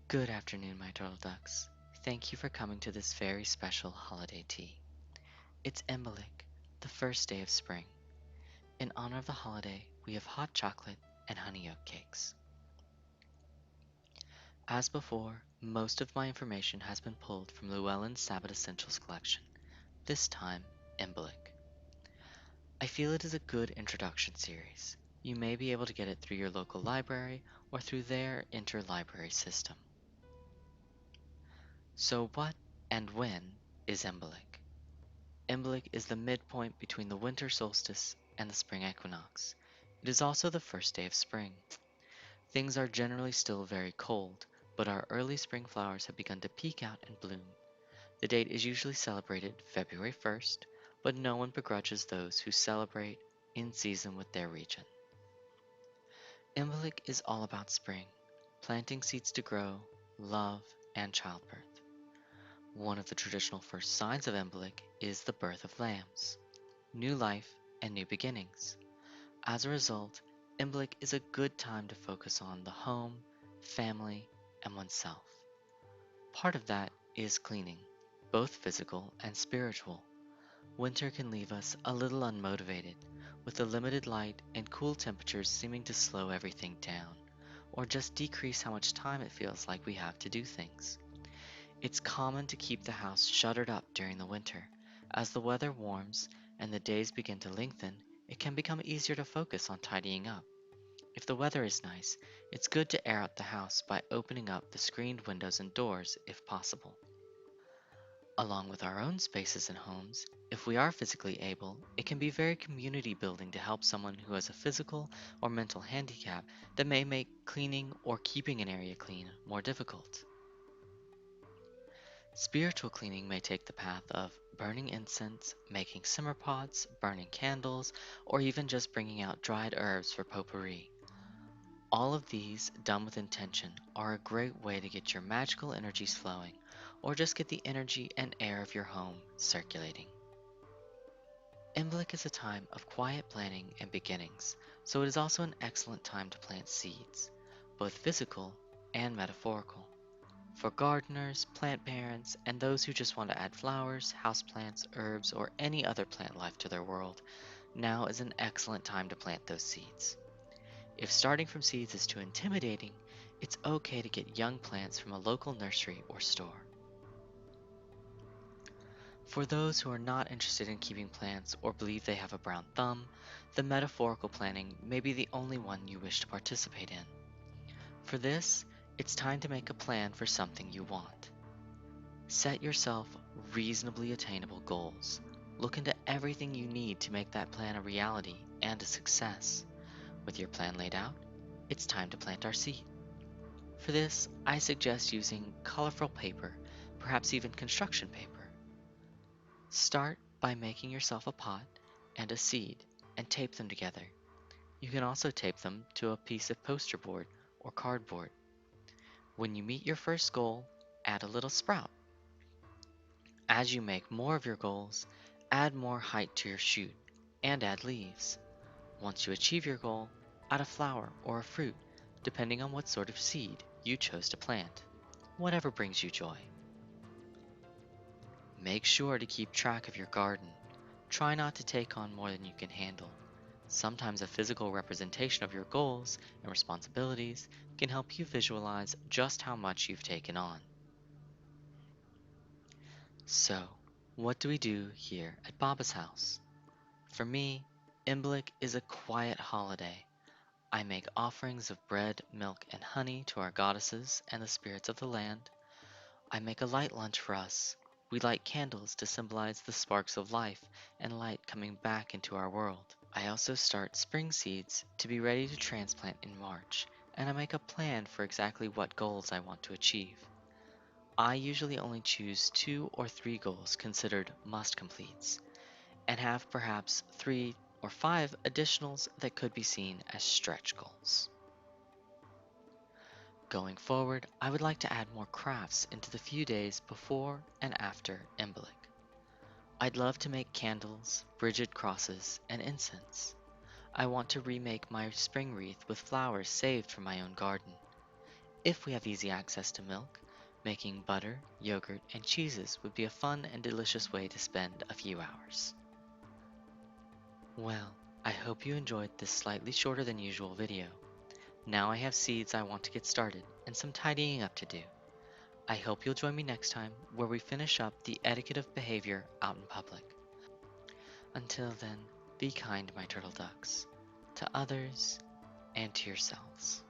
Good afternoon, my turtle ducks. Thank you for coming to this very special holiday tea. It's Imbolic, the first day of spring. In honor of the holiday, we have hot chocolate and honey oat cakes. As before, most of my information has been pulled from Llewellyn's Sabbat Essentials collection, this time Imbolic. I feel it is a good introduction series. You may be able to get it through your local library or through their interlibrary system. So what and when is Imbolic? Imbolic is the midpoint between the winter solstice and the spring equinox. It is also the first day of spring. Things are generally still very cold, but our early spring flowers have begun to peek out and bloom. The date is usually celebrated February 1st, but no one begrudges those who celebrate in season with their region. Imbolic is all about spring, planting seeds to grow, love, and childbirth. One of the traditional first signs of Imbolic is the birth of lambs, new life, and new beginnings. As a result, Imbolic is a good time to focus on the home, family, and oneself. Part of that is cleaning, both physical and spiritual. Winter can leave us a little unmotivated, with the limited light and cool temperatures seeming to slow everything down, or just decrease how much time it feels like we have to do things. It's common to keep the house shuttered up during the winter. As the weather warms and the days begin to lengthen, it can become easier to focus on tidying up. If the weather is nice, it's good to air out the house by opening up the screened windows and doors if possible. Along with our own spaces and homes, if we are physically able, it can be very community building to help someone who has a physical or mental handicap that may make cleaning or keeping an area clean more difficult. Spiritual cleaning may take the path of burning incense, making simmer pots, burning candles, or even just bringing out dried herbs for potpourri. All of these, done with intention, are a great way to get your magical energies flowing, or just get the energy and air of your home circulating. Imbolc is a time of quiet planning and beginnings, so it is also an excellent time to plant seeds, both physical and metaphorical. For gardeners, plant parents, and those who just want to add flowers, houseplants, herbs, or any other plant life to their world, now is an excellent time to plant those seeds. If starting from seeds is too intimidating, it's okay to get young plants from a local nursery or store. For those who are not interested in keeping plants or believe they have a brown thumb, the metaphorical planting may be the only one you wish to participate in. For this, it's time to make a plan for something you want. Set yourself reasonably attainable goals. Look into everything you need to make that plan a reality and a success. With your plan laid out, it's time to plant our seed. For this, I suggest using colorful paper, perhaps even construction paper. Start by making yourself a pot and a seed and tape them together. You can also tape them to a piece of poster board or cardboard. When you meet your first goal, add a little sprout. As you make more of your goals, add more height to your shoot and add leaves. Once you achieve your goal, add a flower or a fruit, depending on what sort of seed you chose to plant. Whatever brings you joy. Make sure to keep track of your garden. Try not to take on more than you can handle. Sometimes a physical representation of your goals and responsibilities can help you visualize just how much you've taken on. So, what do we do here at Baba's house? For me, Imblik is a quiet holiday. I make offerings of bread, milk, and honey to our goddesses and the spirits of the land. I make a light lunch for us. We light candles to symbolize the sparks of life and light coming back into our world. I also start spring seeds to be ready to transplant in March, and I make a plan for exactly what goals I want to achieve. I usually only choose 2 or 3 goals considered must completes, and have perhaps 3 or 5 additionals that could be seen as stretch goals. Going forward, I would like to add more crafts into the few days before and after Imbolic. I'd love to make candles, Bridget crosses, and incense. I want to remake my spring wreath with flowers saved from my own garden. If we have easy access to milk, making butter, yogurt, and cheeses would be a fun and delicious way to spend a few hours. Well, I hope you enjoyed this slightly shorter than usual video. Now I have seeds I want to get started and some tidying up to do. I hope you'll join me next time where we finish up the etiquette of behavior out in public. Until then, be kind, my turtle ducks, to others and to yourselves.